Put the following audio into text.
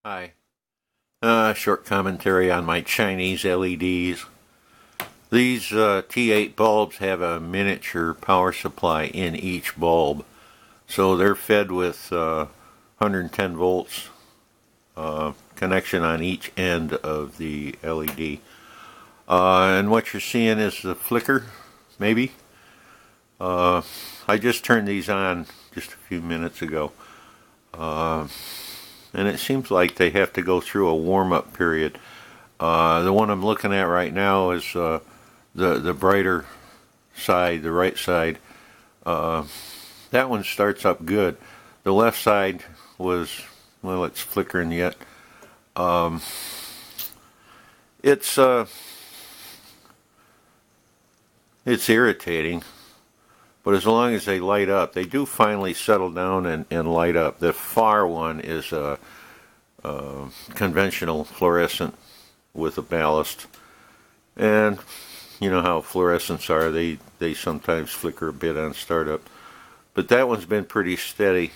Hi. Short commentary on my Chinese LEDs. These T8 bulbs have a miniature power supply in each bulb. So they're fed with 110 volts connection on each end of the LED. And what you're seeing is the flicker, maybe. I just turned these on just a few minutes ago. And it seems like they have to go through a warm-up period. The one I'm looking at right now is the brighter side, the right side. That one starts up good. The left side was, well, it's flickering yet. It's irritating, but as long as they light up, they do finally settle down and light up. The far one is a conventional fluorescent with a ballast, and you know how fluorescents are, they sometimes flicker a bit on startup, but that one's been pretty steady.